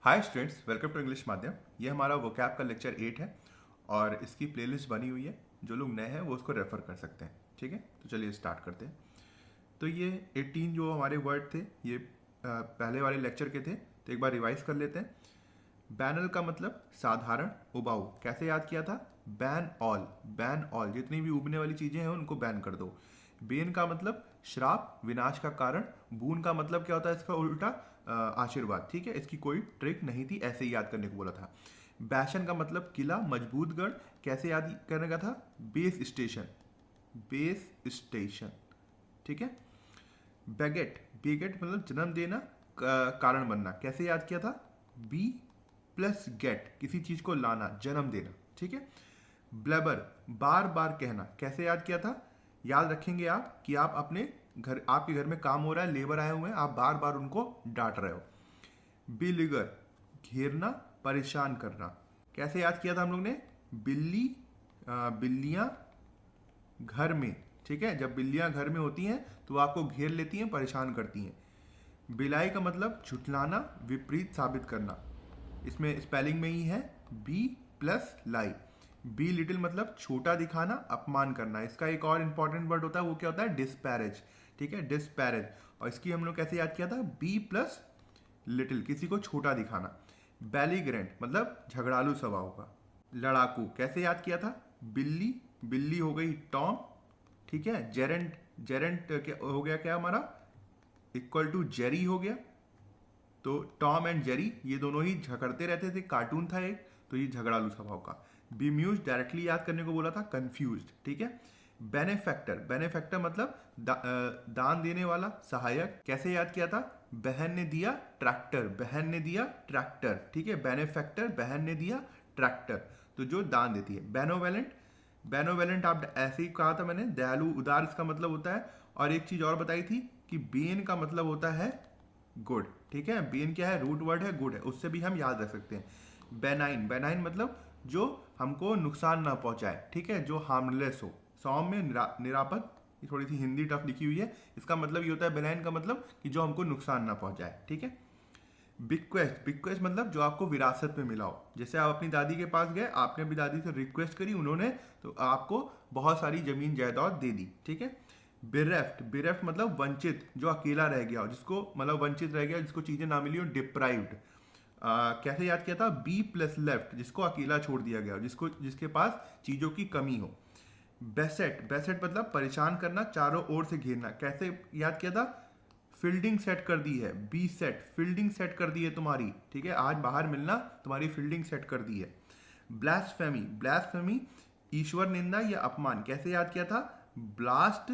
Hi students, welcome to English Madhyam. ये हमारा vocab का लेक्चर 8 है और इसकी प्लेलिस्ट बनी हुई है। जो लोग नए हैं वो उसको रेफर कर सकते हैं। ठीक है, तो चलिए स्टार्ट करते हैं। तो ये 18 जो हमारे वर्ड थे ये पहले वाले लेक्चर के थे, तो एक बार रिवाइज कर लेते हैं। बैनल का मतलब साधारण, उबाऊ। कैसे याद किया था? बैन ऑल, जितनी भी उबने वाली चीजें हैं उनको बैन कर दो। बेन का मतलब श्राप, विनाश का कारण। बून का मतलब क्या होता है इसका उल्टा? आशीर्वाद। ठीक है, इसकी कोई ट्रिक नहीं थी, ऐसे ही याद करने को बोला था। बैशन का मतलब किला, मजबूत गढ़। कैसे याद करने का था? Base station. ठीक है। बेगेट मतलब जन्म देना, कारण बनना। कैसे याद किया था? बी प्लस गेट, किसी चीज को लाना, जन्म देना। ठीक है। ब्लेबर, बार बार कहना। कैसे याद किया था? याद रखेंगे आप कि आप अपने घर, आपके घर में काम हो रहा है, लेबर आए हुए हैं, आप बार बार उनको डांट रहे हो। बिलिगर, घेरना, परेशान करना। कैसे याद किया था हम लोग ने? बिल्लियां घर में। ठीक है, जब बिल्लियां घर में होती हैं तो वो आपको घेर लेती हैं, परेशान करती हैं। बिलाई का मतलब झुठलाना, विपरीत साबित करना। इसमें स्पेलिंग में ही है be plus lie. Belittle मतलब छोटा दिखाना, अपमान करना। इसका एक और इंपॉर्टेंट वर्ड होता है, वो क्या होता है? डिस्पैरेज। ठीक है, डिस्पैरेज। और इसकी हम लोग कैसे याद किया था? बी प्लस लिटिल, किसी को छोटा दिखाना। बैलीग्रेंट मतलब झगड़ालू स्वभाव का। लड़ाकू, कैसे याद किया था? बिल्ली, बिल्ली हो गई टॉम। ठीक है। जेरेंट, जेरेंट क्या हो गया? क्या हमारा इक्वल टू जेरी हो गया। तो टॉम एंड जेरी ये दोनों ही झगड़ते रहते थे, कार्टून था एक, तो ये झगड़ालू स्वभाव का। बीम्यूज डायरेक्टली याद करने को बोला था, कंफ्यूज। ठीक है। बेनेफैक्टर, बेनेफैक्टर मतलब दान देने वाला, सहायक। कैसे याद किया था? बहन ने दिया ट्रैक्टर, बहन ने दिया ट्रैक्टर। ठीक है, बेनेफैक्टर, बहन ने दिया ट्रैक्टर, तो जो दान देती है। बेनोवेलेंट, बेनोवेलेंट आप ऐसे ही कहा था मैंने, दयालु, उदार इसका मतलब होता है। और एक चीज और बताई थी कि बेन का मतलब होता है गुड। ठीक है, बेन क्या है? रूट वर्ड है, गुड है, उससे भी हम याद रख सकते हैं। बेनाइन, बेनाइन मतलब जो हमको नुकसान ना पहुंचाए। ठीक है, जो हार्मलेस हो। सॉम में निरापद, ये थोड़ी सी हिंदी टफ लिखी हुई है, इसका मतलब ये होता है बेनाइन का मतलब कि जो हमको नुकसान ना पहुंचाए। ठीक है। बिक्वेस्ट, बिक्वेस्ट मतलब जो आपको विरासत में मिला हो। जैसे आप अपनी दादी के पास गए, आपने अपनी दादी से रिक्वेस्ट करी, उन्होंने तो आपको बहुत सारी जमीन जायदाद दे दी। ठीक है। बिरेफ्ट, बिरेफ्ट मतलब वंचित, जो अकेला रह गया हो, जिसको मतलब वंचित रह गया, जिसको चीजें ना मिली हो। डिप्राइव्ड, कैसे याद किया था? बी प्लस लेफ्ट, जिसको अकेला छोड़ दिया गया हो, जिसको जिसके पास चीजों की कमी हो। बेसेट, बेसेट मतलब परेशान करना, चारों ओर से घेरना। कैसे याद किया था? फील्डिंग सेट कर दी है, बी सेट, फील्डिंग सेट कर दी है तुम्हारी। ठीक है, आज बाहर मिलना, तुम्हारी फील्डिंग सेट कर दी है। ब्लास्फेमी, ब्लास्फेमी ईश्वर निंदा या अपमान। कैसे याद किया था? ब्लास्ट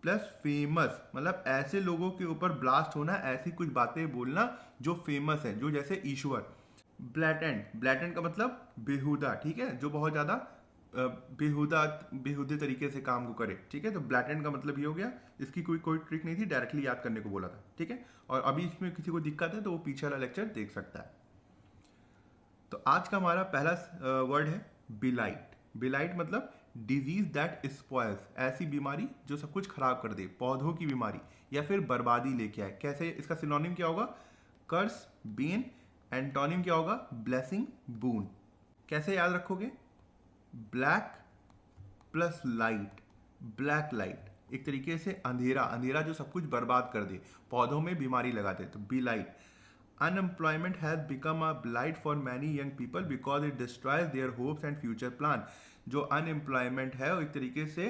प्लस फेमस मतलब ऐसे लोगों के ऊपर ब्लास्ट होना, ऐसी कुछ बातें बोलना जो फेमस है, जो जैसे ईश्वर। ब्लैटेंट, ब्लैटेंट का मतलब बेहुदा। ठीक है, जो बहुत ज्यादा बेहुदा, बेहुदे तरीके से काम को करे। ठीक है, तो ब्लैटेंट का मतलब ये हो गया। इसकी कोई कोई ट्रिक नहीं थी, डायरेक्टली याद करने को बोला था। ठीक है, और अभी इसमें किसी को दिक्कत है तो वो पीछे वाला लेक्चर देख सकता है। तो आज का हमारा पहला वर्ड है बिलाइट। बिलाइट मतलब डिजीज दैट स्पॉयल्स, ऐसी बीमारी जो सब कुछ खराब कर दे, पौधों की बीमारी या फिर बर्बादी लेके आए। कैसे? इसका सिनोनिम क्या होगा? कर्स, बेन। एंटोनिम क्या होगा? ब्लेसिंग, बून। कैसे याद रखोगे? Black plus light, black light एक तरीके से अंधेरा, अंधेरा जो सब कुछ बर्बाद कर दे, पौधों में बीमारी लगा दे, तो be light. Unemployment has become a blight for many young people because it destroys their hopes and future plan. जो अनएम्प्लॉयमेंट है वो एक तरीके से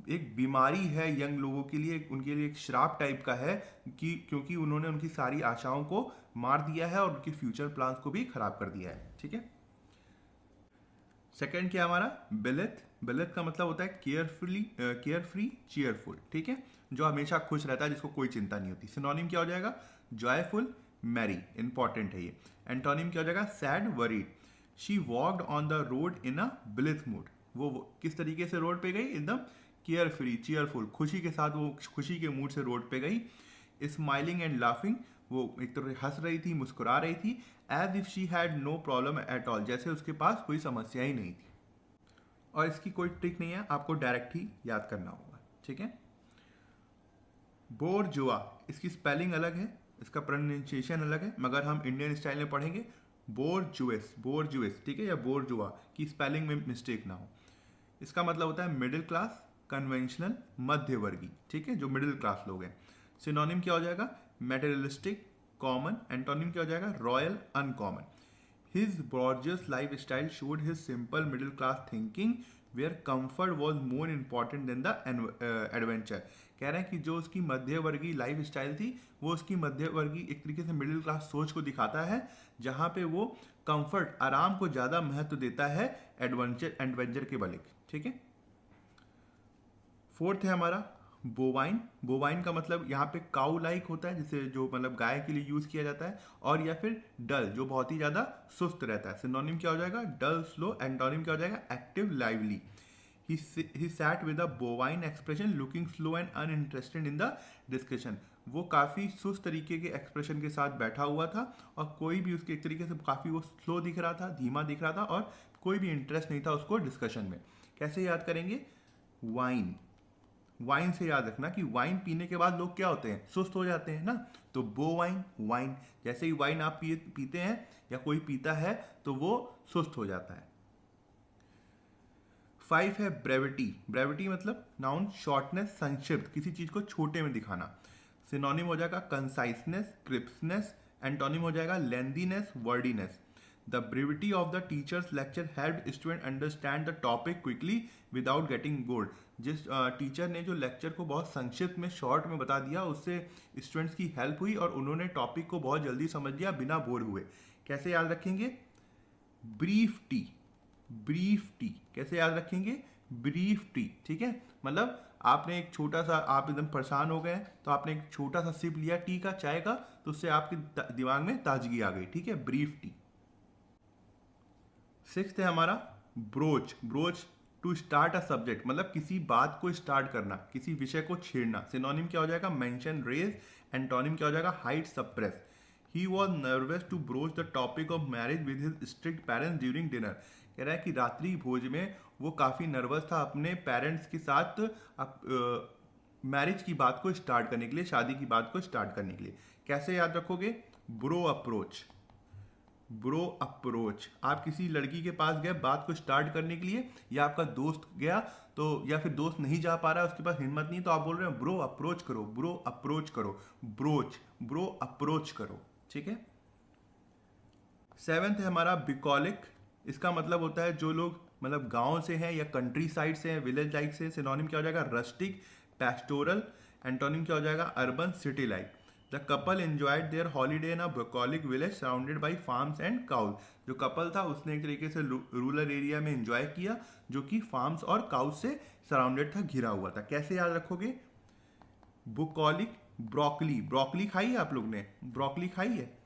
एक बीमारी है यंग लोगों के लिए, उनके लिए एक श्राप टाइप का है, कि क्योंकि उन्होंने उनकी सारी आशाओं को मार दिया है और उनके फ्यूचर प्लान्स को भी खराब कर दिया है। ठीक है। सेकंड क्या हमारा? बिलिथ, बिलिथ का मतलब होता है केयरफुली, केयर फ्री, चीयरफुल। ठीक है, जो हमेशा खुश रहता है, जिसको कोई चिंता नहीं होती। सिनोनिम क्या हो जाएगा? जॉयफुल, मैरी, इंपॉर्टेंट है ये। एंटोनिम क्या हो जाएगा? Sad, worried. She walked on the road in a blithe mood, वो किस तरीके से रोड पे गई? एकदम केयर फ्री, चीयरफुल, खुशी के साथ, वो खुशी के मूड से रोड पे गई। स्माइलिंग एंड लाफिंग, वो एक तरह हंस रही थी, मुस्कुरा रही थी। As if she had no problem at all, जैसे उसके पास कोई समस्या ही नहीं थी। और इसकी कोई ट्रिक नहीं है, आपको डायरेक्ट ही याद करना होगा। ठीक है। बोरजुआ, इसकी स्पेलिंग अलग है, इसका प्रोनाउंसिएशन अलग है, मगर हम इंडियन स्टाइल में पढ़ेंगे बोर्जुएस, ठीक है, या बोर्जुआ, की स्पेलिंग में मिस्टेक ना हो। इसका मतलब होता है मिडिल क्लास, कन्वेंशनल, मध्यवर्गीय, ठीक है, जो मिडिल क्लास लोग हैं। सिनोनिम क्या हो जाएगा? Materialistic, common. एंटोनिम क्या हो जाएगा? Royal, uncommon. His gorgeous lifestyle showed his simple middle class thinking where comfort was more important than the adventure। कह रहे हैं कि जो उसकी मध्यवर्गीय लाइफ स्टाइल थी वो उसकी मध्यवर्गीय एक तरीके से मिडिल क्लास सोच को दिखाता है, जहाँ पे वो कंफर्ट, आराम को ज़्यादा महत्व देता है एडवेंचर के बले, ठीक है। फोर्थ है हमारा बोवाइन। बोवाइन का मतलब यहाँ पे काउ लाइक होता है, जिसे जो मतलब गाय के लिए यूज किया जाता है, और या फिर डल, जो बहुत ही ज्यादा सुस्त रहता है। सिनोनिम क्या हो जाएगा? डल, स्लो। एंटोनिम क्या हो जाएगा? Active, lively. He sat with a bovine expression looking slow and uninterested in the discussion। वो काफ़ी सुस्त तरीके के एक्सप्रेशन के साथ बैठा हुआ था और कोई भी उसके एक तरीके से काफ़ी वो स्लो दिख रहा था, धीमा दिख रहा था, और कोई भी इंटरेस्ट नहीं था उसको डिस्कशन में। कैसे याद करेंगे? वाइन। वाइन से याद रखना कि वाइन पीने के बाद लोग क्या होते हैं? सुस्त हो जाते हैं ना। तो बो वाइन, वाइन, जैसे ही वाइन आप पीते हैं या कोई पीता है तो वो सुस्त हो जाता है। 5 है ब्रेविटी। ब्रेविटी मतलब नाउन, शॉर्टनेस, संक्षिप्त, किसी चीज को छोटे में दिखाना। सिनोनिम हो जाएगा कंसाइसनेस, क्रिप्सनेस। एंटोनिम हो जाएगा lengthiness, wordiness. The brevity of the teachers lecture helped student understand the topic quickly without getting bored. जिस टीचर ने जो लेक्चर को बहुत संक्षिप्त में, शॉर्ट में बता दिया, उससे स्टूडेंट्स की हेल्प हुई और उन्होंने टॉपिक को बहुत जल्दी समझ लिया बिना बोर हुए। कैसे याद रखेंगे? Brief T. ब्रीफ टी कैसे याद रखेंगे? ब्रीफ टी, ठीक है, मतलब आपने एक छोटा सा, आप एकदम परेशान हो गए तो आपने एक छोटा सा सिप लिया टी का, चाय का, तो उससे आपके दिमाग में ताजगी आ गई, ठीक है, ब्रीफ टी। 6 है हमारा broach. Broach, to start a subject, मतलब किसी बात को स्टार्ट करना, किसी विषय को छेड़ना। सिनोनिम क्या हो जाएगा? Mention, raise. एंटोनिम क्या हो जाएगा? Hide, suppress. He was nervous to broach the topic of marriage with his strict parents during dinner. कह रहा है कि रात्रि भोज में वो काफ़ी नर्वस था अपने पेरेंट्स के साथ मैरिज की बात को स्टार्ट करने के लिए, शादी की बात को स्टार्ट करने के लिए। कैसे याद रखोगे? Bro approach. ब्रो अप्रोच, आप किसी लड़की के पास गए बात को स्टार्ट करने के लिए, या आपका दोस्त गया तो, या फिर दोस्त नहीं जा पा रहा है, उसके पास हिम्मत नहीं, तो आप बोल रहे हैं ब्रो अप्रोच करो, ब्रो अप्रोच करो, ब्रोच, ब्रो अप्रोच करो, ठीक है। 7 है हमारा बिकॉलिक। इसका मतलब होता है जो लोग मतलब गांव से हैं या कंट्री साइड से हैं, विलेज लाइक से। सिनोनिम क्या हो जाएगा? Rustic, pastoral. एंटोनिम क्या हो जाएगा? Urban, city like. The couple enjoyed their holiday in a bucolic village surrounded by farms and cows. जो कपल था उसने एक तरीके से रूरल एरिया में एंजॉय किया जो कि फार्म्स और काउज से सराउंडेड था, घिरा हुआ था। कैसे याद रखोगे? बुकॉलिक, ब्रोकली। ब्रोकली खाई है आप लोग ने? ब्रोकली खाई है?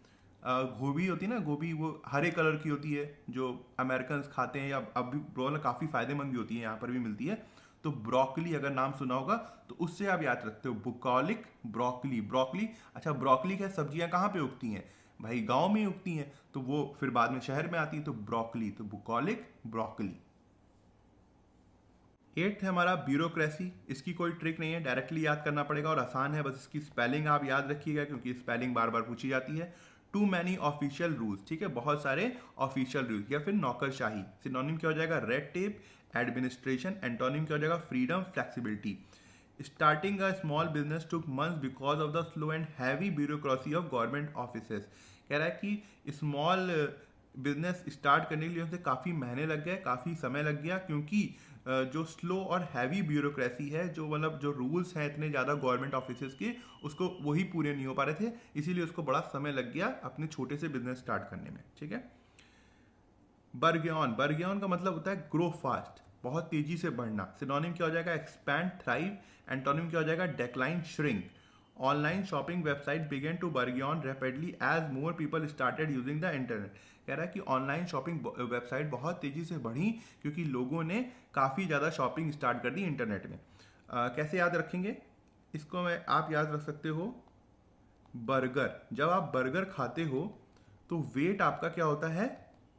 गोभी होती है ना, गोभी, वो हरे कलर की होती है जो अमेरिकन खाते हैं, या अब भी ब्रोकली काफ़ी फायदेमंद भी होती है, यहाँ पर भी मिलती है। तो ब्रोकली अगर नाम सुना होगा तो उससे आप याद रखते हो बुकॉलिक, ब्रोकली। ब्रोकली, अच्छा ब्रोकली क्या सब्जियां कहाँ पे उगती हैं? भाई गांव में उगती हैं, तो वो फिर बाद में शहर में आती है, तो ब्रोकली, तो बुकॉलिक, ब्रोकली। 8 है हमारा ब्यूरोक्रेसी। इसकी कोई ट्रिक नहीं है, डायरेक्टली याद करना पड़ेगा और आसान है, बस इसकी स्पेलिंग आप याद रखिएगा क्योंकि स्पेलिंग बार बार पूछी जाती है। टू मैनी ऑफिशियल रूल्स, ठीक है, बहुत सारे ऑफिशियल रूल्स, या फिर नौकरशाही। सिनोनिम क्या हो जाएगा? Red tape, administration. एंटोनिम क्या हो जाएगा? Freedom, flexibility. Starting a small business took months because of the slow and heavy bureaucracy of government offices. कह रहा है कि स्मॉल बिजनेस स्टार्ट करने के लिए उनसे काफ़ी महीने लग गए, काफ़ी समय लग गया, क्योंकि जो स्लो और हैवी ब्यूरोक्रेसी है, जो मतलब जो रूल्स हैं इतने ज़्यादा गवर्नमेंट ऑफिसेज के, उसको वही पूरे नहीं हो पा रहे थे, इसीलिए उसको बड़ा समय लग गया अपने छोटे से बिजनेस स्टार्ट करने में, ठीक है। बर्गियन। बर्गियन का मतलब होता है ग्रो फास्ट, बहुत तेजी से बढ़ना। सिनोनिम क्या हो जाएगा? Expand, thrive. एंटोनिम क्या हो जाएगा? Decline, shrink. Online shopping website began to burgeon rapidly as more people started using the internet. कह रहा है कि ऑनलाइन शॉपिंग वेबसाइट बहुत तेजी से बढ़ी क्योंकि लोगों ने काफ़ी ज़्यादा शॉपिंग स्टार्ट कर दी इंटरनेट में। कैसे याद रखेंगे इसको? आप याद रख सकते हो बर्गर। जब आप बर्गर खाते हो तो वेट आपका क्या होता है?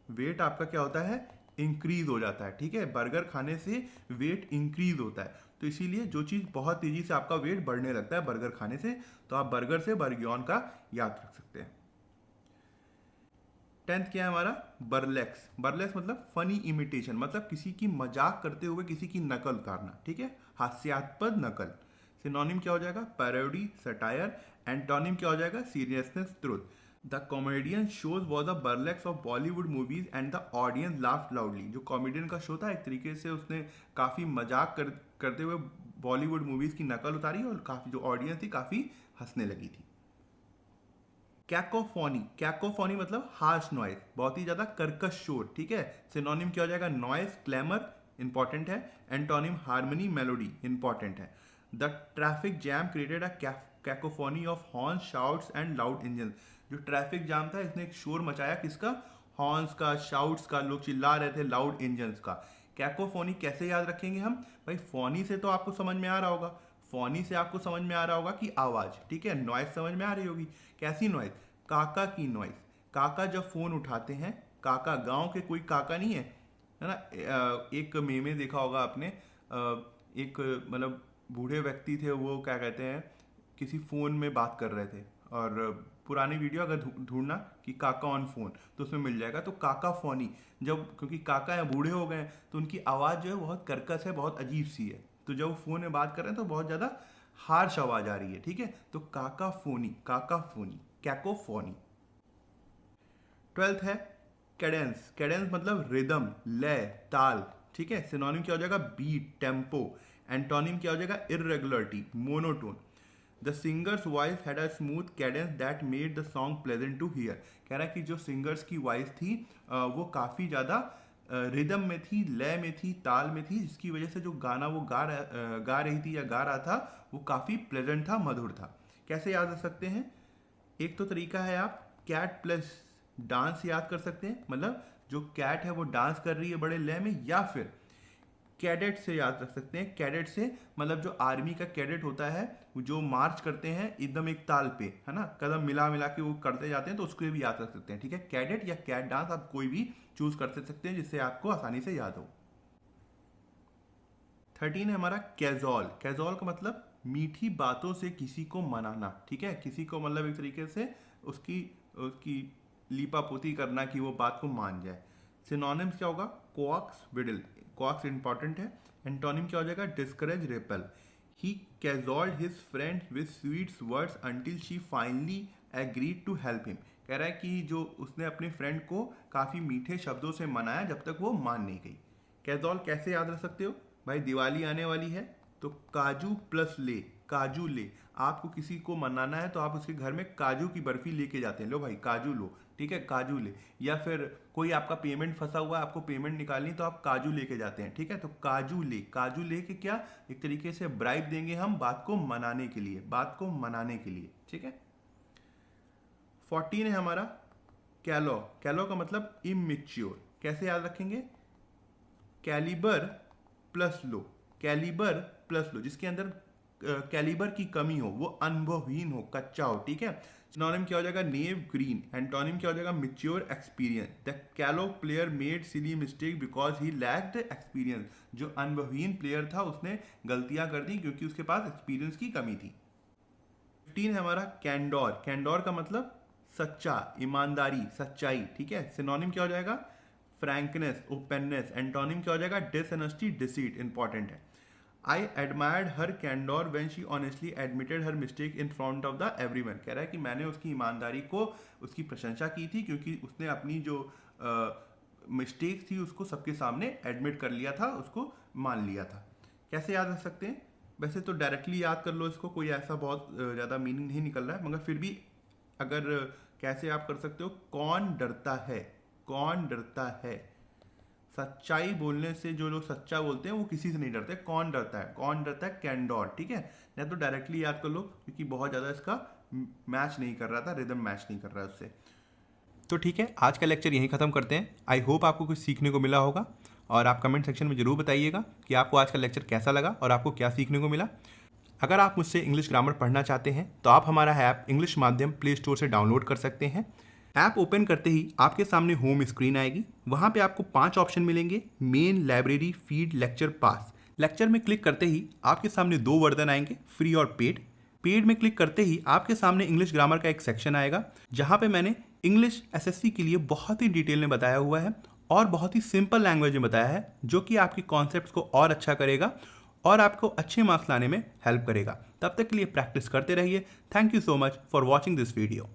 वेट आपका क्या होता है? इंक्रीज हो जाता है, ठीक है। बर्गर खाने से वेट इंक्रीज होता है, तो इसीलिए जो चीज़ बहुत तेज़ी से आपका वेट बढ़ने लगता है बर्गर खाने से, तो आप बर्गर से बर्गियन का याद रख सकते हैं। 10th क्या है हमारा, बर्लेक्स। बर्लेक्स मतलब फनी इमिटेशन, मतलब किसी की मजाक करते हुए किसी की नकल उतारना, ठीक है, हास्यास्पद नकल। सिनोनिम क्या हो जाएगा, पैरोडी, सटायर। एंटोनिम क्या हो जाएगा, seriousness, truth. The comedian shows was the burlesque of Bollywood movies and the audience laughed loudly. जो कॉमेडियन का शो था, एक तरीके से उसने काफ़ी मजाक करते हुए बॉलीवुड मूवीज़ की नकल उतारी और काफ़ी जो ऑडियंस थी काफ़ी हंसने लगी थी। कैकोफोनी, कैकोफोनी मतलब हार्श नॉइज, बहुत ही ज़्यादा कर्कश शोर, ठीक है। सिनोनिम क्या हो जाएगा, नॉइज, क्लैमर, इंपॉर्टेंट है। एंटोनिम हार्मनी, मेलोडी, इंपॉर्टेंट है। The traffic jam created a cacophony of horn, shouts and loud engine. जो ट्रैफिक जाम था, इसने एक शोर मचाया, किसका, हॉर्न्स का, शाउट्स का, लोग चिल्ला रहे थे, लाउड इंजन्स का। कैकोफोनी कैसे याद रखेंगे हम, भाई फोनी से तो आपको समझ में आ रहा होगा, फोनी से आपको समझ में आ रहा होगा कि आवाज़, ठीक है। नॉइज समझ में आ रही होगी, कैसी नॉइज, काका की नॉइज। काका जब फोन उठाते हैं, काका गांव के कोई काका नहीं है ना। एक मेमे देखा होगा आपने, एक मतलब बूढ़े व्यक्ति थे, वो क्या कहते हैं, किसी फ़ोन में बात कर रहे थे, और पुरानी वीडियो अगर ढूंढना कि काका ऑन फोन, तो उसमें मिल जाएगा। तो काका फोनी, जब क्योंकि काका है बूढ़े हो गए हैं, तो उनकी आवाज़ जो है बहुत कर्कश है, बहुत अजीब सी है, तो जब वो फ़ोन में बात कर रहे हैं तो बहुत ज़्यादा हार्श आवाज़ आ रही है, ठीक है। तो काका फोनी, काका फोनी, कैकोफोनी। 12th है कैडेंस। कैडेंस मतलब रिदम, लय, ताल, ठीक है। सिनोनिम क्या हो जाएगा, बीट, टेम्पो। एंटोनिम क्या हो जाएगा, irregularity, monotone. The singer's voice had a smooth cadence that made the song pleasant to hear. कह रहा है कि जो सिंगर्स की वॉइस थी वो काफ़ी ज़्यादा रिदम में थी, लय में थी, ताल में थी, जिसकी वजह से जो गाना वो गा रही थी या गा रहा था, वो काफ़ी प्लेजेंट था, मधुर था। कैसे याद रख सकते हैं, एक तो तरीका है, आप कैट प्लस डांस याद कर सकते हैं, मतलब जो कैट है वो डांस कर रही है बड़े लय में, या फिर कैडेट से याद रख सकते हैं। कैडेट से मतलब जो आर्मी का कैडेट होता है, जो मार्च करते हैं एकदम एक ताल पे, है ना, कदम मिला मिला के वो करते जाते हैं, तो उसको भी याद रख सकते हैं, ठीक है। कैडेट या कैट डांस आप कोई भी चूज कर सकते हैं जिससे आपको आसानी से याद हो। 13 है हमारा कैजोल। कैजोल का मतलब मीठी बातों से किसी को मनाना, ठीक है, किसी को मतलब एक तरीके से उसकी उसकी लीपापोती करना कि वो बात को मान जाए। सिनोनिम्स क्या होगा, कोआक्स, विडल। कोआक्स इंपॉर्टेंट है। एंटोनिम क्या हो जाएगा, discourage, repel. He cajoled his friend with sweets words until she finally agreed to help him. कह रहा है कि जो उसने अपने फ्रेंड को काफ़ी मीठे शब्दों से मनाया जब तक वो मान नहीं गई। कैजोल कैसे याद रख सकते हो, भाई दिवाली आने वाली है, तो काजू प्लस ले, काजू ले। आपको किसी को मनाना है तो आप उसके घर में काजू की बर्फी लेके जाते हैं, लो भाई काजू लो, ठीक है, काजू ले। या फिर कोई आपका पेमेंट फंसा हुआ है, आपको पेमेंट निकालनी, तो आप काजू लेके जाते हैं, ठीक है। तो काजू ले, काजू ले के क्या, एक तरीके से ब्राइब देंगे हम बात को मनाने के लिए, बात को मनाने के लिए, ठीक है। 14 है हमारा कैलो। कैलो का मतलब इमेच्योर। कैसे याद रखेंगे, calibre plus low, calibre plus low, जिसके अंदर कैलिबर की कमी हो, वो अनुभवहीन हो, कच्चा हो, ठीक है। सिनोनिम क्या हो जाएगा, नेव, ग्रीन। एंटोनिम क्या हो जाएगा, मैच्योर, एक्सपीरियंस। द कैलो player made silly mistake because he lacked experience. जो अनुभवहीन प्लेयर था उसने गलतियां कर दी क्योंकि उसके पास एक्सपीरियंस की कमी थी। 15 है हमारा कैंडोर। कैंडोर का मतलब सच्चा, ईमानदारी, सच्चाई, ठीक है। सिनोनिम क्या हो जाएगा, फ्रैंकनेस, ओपननेस। एंटोनिम क्या हो जाएगा, डिसऑनेस्टी, डिसीट, इंपॉर्टेंट है। I admired her candour when she honestly admitted her mistake in front of the everyone. कह रहा है कि मैंने उसकी ईमानदारी को, उसकी प्रशंसा की थी क्योंकि उसने अपनी जो मिस्टेक थी उसको सबके सामने एडमिट कर लिया था, उसको मान लिया था। कैसे याद रख सकते हैं, वैसे तो डायरेक्टली याद कर लो इसको, कोई ऐसा बहुत ज़्यादा मीनिंग नहीं निकल रहा है, मगर फिर भी अगर कैसे आप कर सकते हो, कौन डरता है, कौन डरता है। सच्चाई बोलने से जो लोग सच्चा बोलते हैं वो किसी से नहीं डरते, कौन डरता है, कौन डरता है, कैंडोर, ठीक है। या तो डायरेक्टली याद कर लो क्योंकि बहुत ज़्यादा इसका मैच नहीं कर रहा था, रिदम मैच नहीं कर रहा है उससे। तो ठीक है, आज का लेक्चर यहीं ख़त्म करते हैं। आई होप आपको कुछ सीखने को मिला होगा, और आप कमेंट सेक्शन में ज़रूर बताइएगा कि आपको आज का लेक्चर कैसा लगा और आपको क्या सीखने को मिला। अगर आप मुझसे इंग्लिश ग्रामर पढ़ना चाहते हैं तो आप हमारा ऐप इंग्लिश माध्यम प्ले स्टोर से डाउनलोड कर सकते हैं। ऐप ओपन करते ही आपके सामने होम स्क्रीन आएगी। वहाँ पे आपको 5 ऑप्शन मिलेंगे, मेन, लाइब्रेरी, फीड, लेक्चर, पास। लेक्चर में क्लिक करते ही आपके सामने 2 वर्जन आएंगे, फ्री और पेड। पेड में क्लिक करते ही आपके सामने इंग्लिश ग्रामर का एक सेक्शन आएगा, जहाँ पे मैंने इंग्लिश एसएससी के लिए बहुत ही डिटेल में बताया हुआ है और बहुत ही सिंपल लैंग्वेज में बताया है, जो कि आपके कॉन्सेप्ट्स को और अच्छा करेगा और आपको अच्छे मार्क्स लाने में हेल्प करेगा। तब तक के लिए प्रैक्टिस करते रहिए। Thank you so much for watching this video.